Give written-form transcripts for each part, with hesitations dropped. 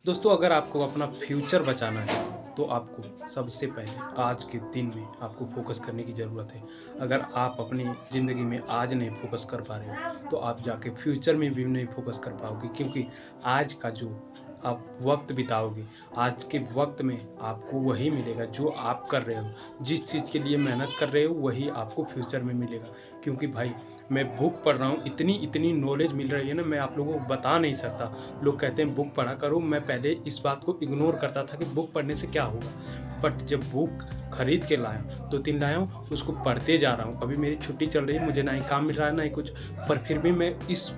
दोस्तों, अगर आपको अपना फ्यूचर बचाना है तो आपको सबसे पहले आज के दिन में आपको फोकस करने की ज़रूरत है। अगर आप अपनी ज़िंदगी में आज नहीं फोकस कर पा रहे हो तो आप जाके फ्यूचर में भी नहीं फोकस कर पाओगे, क्योंकि आज का जो आप वक्त बिताओगे, आज के वक्त में आपको वही मिलेगा जो आप कर रहे हो। जिस चीज़ के लिए मेहनत कर रहे हो वही आपको फ्यूचर में मिलेगा। क्योंकि भाई, मैं बुक पढ़ रहा हूँ, इतनी इतनी नॉलेज मिल रही है ना, मैं आप लोगों को बता नहीं सकता। लोग कहते हैं बुक पढ़ा करो, मैं पहले इस बात को इग्नोर करता था कि बुक पढ़ने से क्या होगा। बट जब बुक खरीद के लाया, 2-3 लाया हूँ, उसको पढ़ते जा रहा हूँ। अभी मेरी छुट्टी चल रही है, मुझे ना ही काम मिल रहा है ना ही कुछ, पर फिर भी मैं इस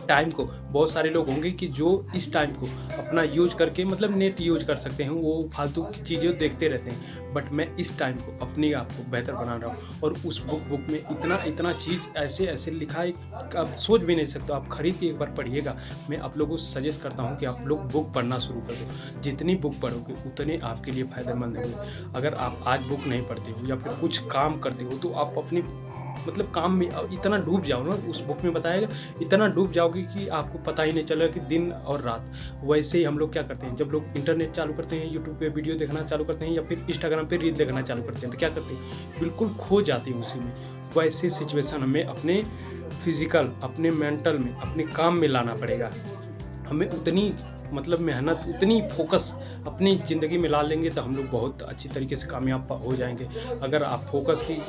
टाइम को, बहुत सारे लोग होंगे कि जो इस टाइम को अपना यूज करके मतलब नेट यूज कर सकते हैं, वो फालतू की चीज़ें देखते रहते हैं। बट मैं इस टाइम को अपने आप को बेहतर बना रहा हूँ, और उस बुक में इतना इतना चीज़ ऐसे ऐसे लिखा है कि आप सोच भी नहीं सकते। आप खरीद के एक बार पढ़िएगा। मैं आप लोगों को सजेस्ट करता हूँ कि आप लोग बुक पढ़ना शुरू कर दो। जितनी बुक पढ़ोगे उतने आपके लिए फ़ायदेमंद होंगे। अगर आप आज बुक नहीं पढ़ते हो या फिर कुछ काम करते हो तो आप अपनी मतलब काम में इतना डूब जाओ ना, उस बुक में बताया गया, इतना डूब जाओगे कि आपको पता ही नहीं चलेगा कि दिन और रात। वैसे ही हम लोग क्या करते हैं, जब लोग इंटरनेट चालू करते हैं, यूट्यूब पे वीडियो देखना चालू करते हैं या फिर इंस्टाग्राम पे रील देखना चालू करते हैं, तो क्या करते हैं, बिल्कुल खो जाते हैं उसी में। वैसे सिचुएशन हमें अपने फिजिकल, अपने मेंटल में, अपने काम में लाना पड़ेगा। हमें उतनी मतलब मेहनत, उतनी फोकस अपनी ज़िंदगी में ला लेंगे तो हम लोग बहुत अच्छी तरीके से कामयाब हो जाएंगे। अगर आप फोकस की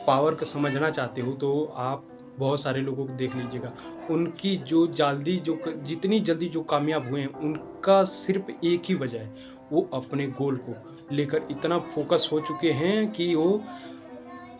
पावर को समझना चाहते हो तो आप बहुत सारे लोगों को देख लीजिएगा। उनकी जो जल्दी जो जितनी जल्दी जो कामयाब हुए हैं, उनका सिर्फ एक ही वजह है, वो अपने गोल को लेकर इतना फोकस हो चुके हैं कि वो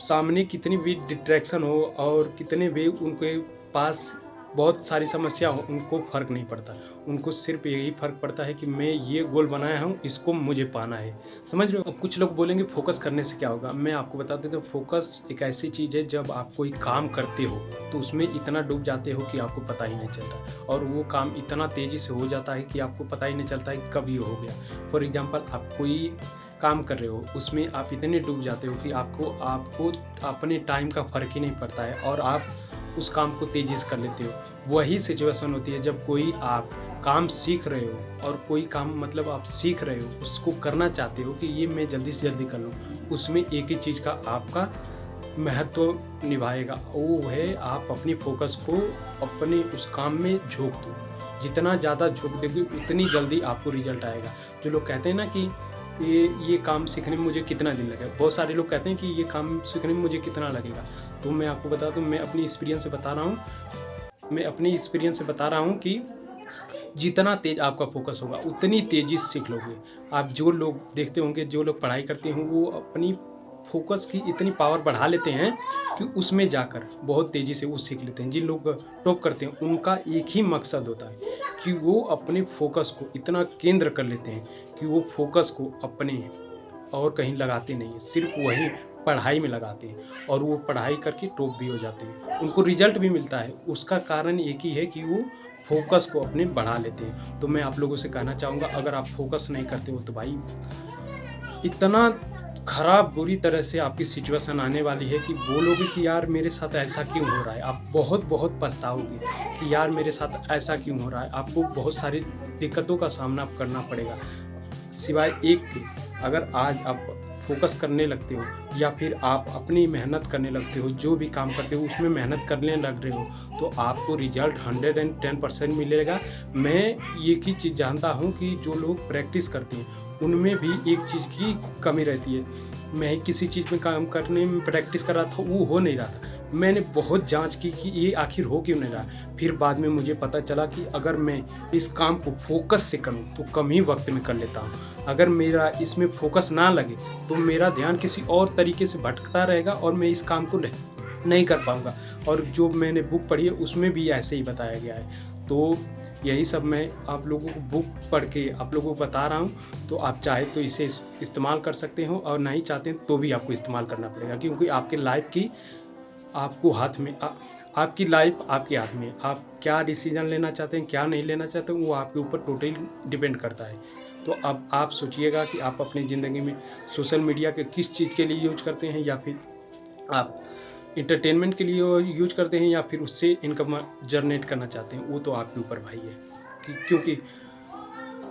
सामने कितनी भी डिस्ट्रैक्शन हो और कितने भी उनके पास बहुत सारी समस्या हो, उनको फ़र्क नहीं पड़ता। उनको सिर्फ़ यही फ़र्क पड़ता है कि मैं ये गोल बनाया हूँ, इसको मुझे पाना है। समझ रहे हो? अब कुछ लोग बोलेंगे फ़ोकस करने से क्या होगा? मैं आपको बता देता हूँ, फ़ोकस एक ऐसी चीज़ है, जब आप कोई काम करते हो तो उसमें इतना डूब जाते हो कि आपको पता ही नहीं चलता, और वो काम इतना तेज़ी से हो जाता है कि आपको पता ही नहीं चलता है कि कब ये हो गया। फॉर एग्ज़ाम्पल, आप कोई काम कर रहे हो, उसमें आप इतने डूब जाते हो कि आपको आपको अपने टाइम का फ़र्क ही नहीं पड़ता है, और आप उस काम को तेज़ी से कर लेते हो। वही सिचुएशन होती है जब कोई आप काम सीख रहे हो, और कोई काम मतलब आप सीख रहे हो, उसको करना चाहते हो कि ये मैं जल्दी से जल्दी कर लूँ। उसमें एक ही चीज़ का आपका महत्व निभाएगा, वो है आप अपनी फ़ोकस को अपने उस काम में झोंक दो। जितना ज़्यादा झोंक दोगे उतनी जल्दी आपको रिज़ल्ट आएगा। जो लोग कहते हैं ना कि ये काम सीखने में मुझे कितना दिन लगेगा। बहुत सारे लोग कहते हैं कि ये काम सीखने में मुझे कितना लगेगा। तो मैं आपको बता दूँ, मैं अपनी एक्सपीरियंस से बता रहा हूँ कि जितना तेज़ आपका फ़ोकस होगा उतनी तेज़ी से सीख लोगे। आप जो लोग देखते होंगे, जो लोग पढ़ाई करते हैं, वो अपनी फ़ोकस की इतनी पावर बढ़ा लेते हैं कि उसमें जाकर बहुत तेज़ी से वो सीख लेते हैं। जिन लोग टॉप करते हैं, उनका एक ही मकसद होता है कि वो अपने फ़ोकस को इतना केंद्र कर लेते हैं कि वो फ़ोकस को अपने और कहीं लगाते नहीं हैं, सिर्फ़ वहीं पढ़ाई में लगाते हैं, और वो पढ़ाई करके टॉप भी हो जाते हैं। उनको रिज़ल्ट भी मिलता है, उसका कारण एक ही है कि वो फ़ोकस को अपने बढ़ा लेते हैं। तो मैं आप लोगों से कहना चाहूँगा, अगर आप फ़ोकस नहीं करते हो तो भाई, इतना खराब बुरी तरह से आपकी सिचुएशन आने वाली है कि बोलोगे कि यार मेरे साथ ऐसा क्यों हो रहा है। आप बहुत बहुत पछताओगे कि यार मेरे साथ ऐसा क्यों हो रहा है। आपको बहुत सारी दिक्कतों का सामना करना पड़ेगा, सिवाय एक के। अगर आज आप फ़ोकस करने लगते हो, या फिर आप अपनी मेहनत करने लगते हो, जो भी काम करते हो उसमें मेहनत करने लग रहे हो, तो आपको रिज़ल्ट 110% मिलेगा। मैं एक ही चीज़ जानता हूँ कि जो लोग प्रैक्टिस करते हैं, उनमें भी एक चीज़ की कमी रहती है। मैं किसी चीज़ में काम करने में प्रैक्टिस कर रहा था, वो हो नहीं रहा था। मैंने बहुत जाँच की कि ये आखिर हो क्यों नहीं रहा। फिर बाद में मुझे पता चला कि अगर मैं इस काम को फ़ोकस से करूँ तो कम ही वक़्त में कर लेता हूँ। अगर मेरा इसमें फ़ोकस ना लगे तो मेरा ध्यान किसी और तरीके से भटकता रहेगा, और मैं इस काम को नहीं कर पाऊँगा। और जो मैंने बुक पढ़ी है उसमें भी ऐसे ही बताया गया है। तो यही सब मैं आप लोगों को बुक पढ़ के आप लोगों को बता रहा हूँ। तो आप चाहे तो इसे इस्तेमाल कर सकते हो, और नहीं चाहते हैं तो भी आपको इस्तेमाल करना पड़ेगा, क्योंकि आपके लाइफ़ की आपको हाथ में आपकी लाइफ आपके हाथ में है। आप क्या डिसीज़न लेना चाहते हैं, क्या नहीं लेना चाहते हैं, वो आपके ऊपर टोटली डिपेंड करता है। तो अब आप सोचिएगा कि आप अपनी ज़िंदगी में सोशल मीडिया के किस चीज़ के लिए यूज़ करते हैं, या फिर आप एंटरटेनमेंट के लिए यूज़ करते हैं, या फिर उससे इनकम जनरेट करना चाहते हैं। वो तो आपके ऊपर भाई है, क्योंकि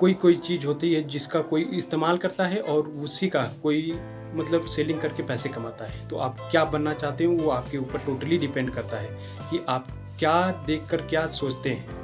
कोई कोई चीज़ होती है जिसका कोई इस्तेमाल करता है और उसी का कोई मतलब सेलिंग करके पैसे कमाता है। तो आप क्या बनना चाहते हो वो आपके ऊपर टोटली डिपेंड करता है कि आप क्या देखकर क्या सोचते हैं।